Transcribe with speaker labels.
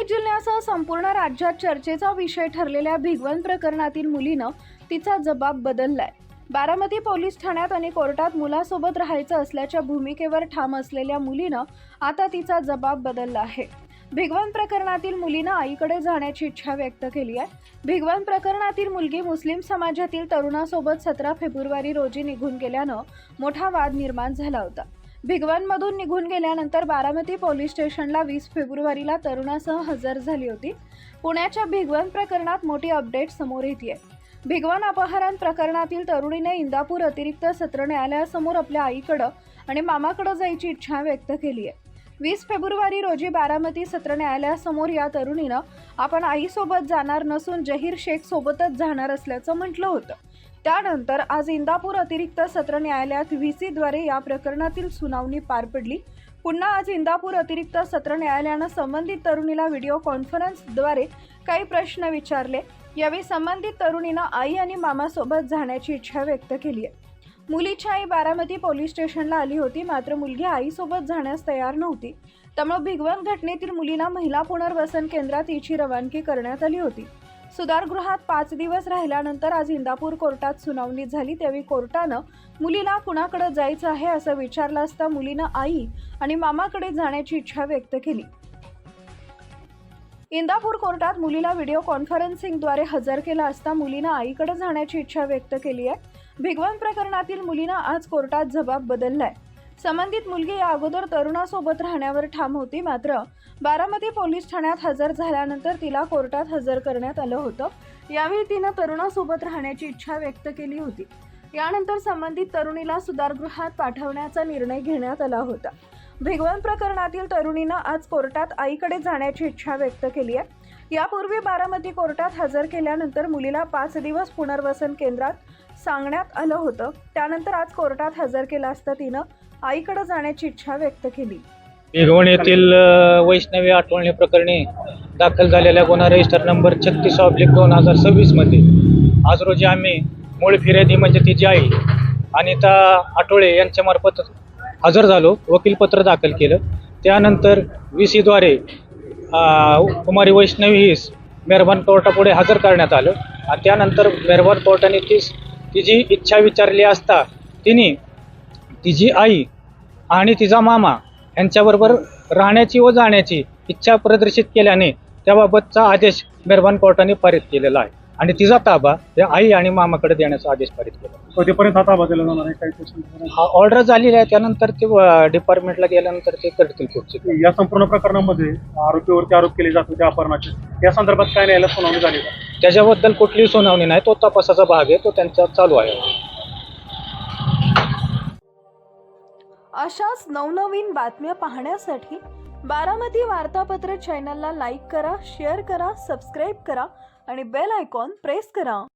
Speaker 1: जिल्ह्यासह संपूर्ण राज्यात चर्चेचा विषय ठरलेल्या भिगवण प्रकरणातील मुलीनं तिचा जबाब बदललाय। बारामती पोलीस ठाण्यात आणि कोर्टात मुलासोबत राहायचं असल्याच्या भूमिकेवर ठाम असलेल्या मुलीनं आता तिचा जबाब बदलला आहे। भिगवण प्रकरणातील मुलीनं आईकडे जाण्याची इच्छा व्यक्त केली आहे। भिगवण प्रकरणातील मुलगी मुस्लिम समाजातील तरुणासोबत 17 फेब्रुवारी रोजी निघून गेल्यानं मोठा वाद निर्माण झाला होता। भिगवणमधून निघून गेल्यानंतर बारामती पोलीस स्टेशनला 20 फेब्रुवारीला तरुणासह हजर झाली होती। पुण्याच्या भिगवण प्रकरणात मोठी अपडेट समोर येते। भिगवण अपहरण प्रकरणातील तरुणीने इंदापूर अतिरिक्त सत्र न्यायालयासमोर आपल्या आईकडे आणि मामाकडे जायची इच्छा व्यक्त केली आहे। 20 फेब्रुवारी रोजी बारामती सत्र न्यायालयासमोर या तरुणीनं आपण आईसोबत जाणार नसून जहीर शेख सोबतच जाणार असल्याचं म्हटलं होतं। त्यानंतर आज इंदापूर अतिरिक्त सत्र न्यायालयात व्हीसीद्वारे या प्रकरणातील सुनावणी पार पडली। पुन्हा आज इंदापूर अतिरिक्त सत्र न्यायालयानं संबंधित तरुणीला व्हिडिओ कॉन्फरन्सद्वारे काही प्रश्न विचारले। यावेळी संबंधित तरुणीनं आई आणि मामासोबत जाण्याची इच्छा व्यक्त केली आहे। मुलीची आई बारामती पोलीस स्टेशनला आली होती, मात्र मुलगी आईसोबत जाण्यास तयार नव्हती। त्यामुळे भिगवण घटनेतील मुलीला महिला पुनर्वसन केंद्रात हिची रवानगी करण्यात आली होती। सुधारगृहात 5 दिवस राहिल्यानंतर आज इंदापूर कोर्टात सुनावणी झाली। त्यावेळी कोर्टानं मुलीला कुणाकडे जायचं आहे असं विचारलं असता मुलीनं आई आणि मामाकडे जाण्याची इच्छा व्यक्त केली। इंदापूर कोर्टात मुलीला व्हिडिओ कॉन्फरन्सिंगद्वारे हजर केला असता मुलीनं आईकडे जाण्याची इच्छा व्यक्त केली आहे। भिगवण प्रकरणातील मुलीनं आज कोर्टात जबाब बदललाय। संबंधित मुलगी या अगोदर तरुणासोबत राहण्यावर ठाम होती, मात्र बारामती पोलीस ठाण्यात हजर झाल्यानंतर तिला कोर्टात हजर करण्यात आलं होतं। यावेळी तिनं तरुणासोबत राहण्याची इच्छा व्यक्त केली होती। यानंतर संबंधित तरुणीला सुधारगृहात पाठवण्याचा निर्णय घेण्यात आला होता। भिगवण प्रकरणातील तरुणीनं आज कोर्टात आईकडे जाण्याची इच्छा व्यक्त केली आहे। यापूर्वी बारामती कोर्टात हजर केल्यानंतर मुलीला 5 दिवस पुनर्वसन केंद्रात सांगण्यात आलं होतं। त्यानंतर आज कोर्टात हजर केलं असता तिनं आईकडे जाण्याची इच्छा व्यक्त केली।
Speaker 2: भिगवण येथील वैष्णवी आठवणी प्रकरणी दाखल झालेल्या गुन्हा रजिस्टर नंबर 36/2026 मध्ये आज रोजी आम्ही मूळ फिर्यादी म्हणजे तिची आई अनिता आठवळे यांच्यामार्फत हजर झालो, वकीलपत्र दाखल केलं। त्यानंतर VC द्वारे कुमारी वैष्णवी हिस मेहरबान कोर्टापुढे हजर करण्यात आलं आणि त्यानंतर मेहरबान कोर्टाने तिची इच्छा विचारली असता तिने तिची आई आणि तिचा मामा यांच्याबरोबर राहण्याची व जाण्याची इच्छा प्रदर्शित केल्याने त्याबाबतचा आदेश मेहरबान कोर्टाने पारित केलेला आहे आणि तिचा ताबा या आई आणि मामाकडे देण्याचा आदेश पारित केला।
Speaker 3: कधीपर्यंत हा ताबा दिला जाणार आहे?
Speaker 2: हा ऑर्डर झालेली आहे, त्यानंतर ते डिपार्टमेंटला गेल्यानंतर ते करतील पुढचे।
Speaker 3: या संपूर्ण प्रकरणामध्ये आरोपीवरती आरोप केले जात होते अपहरणाचे, या संदर्भात काय न्यायालयात सुनावणी झाली का?
Speaker 2: त्याच्याबद्दल कुठलीही सुनावणी नाही, तो तपासाचा भाग आहे, तो त्यांचा चालू आहे।
Speaker 1: अशाच नवनवीन बातम्या पाहण्यासाठी बारामती वार्तापत्र चॅनलला लाईक करा, शेअर करा, सबस्क्राईब करा आणि बेल आयकॉन प्रेस करा।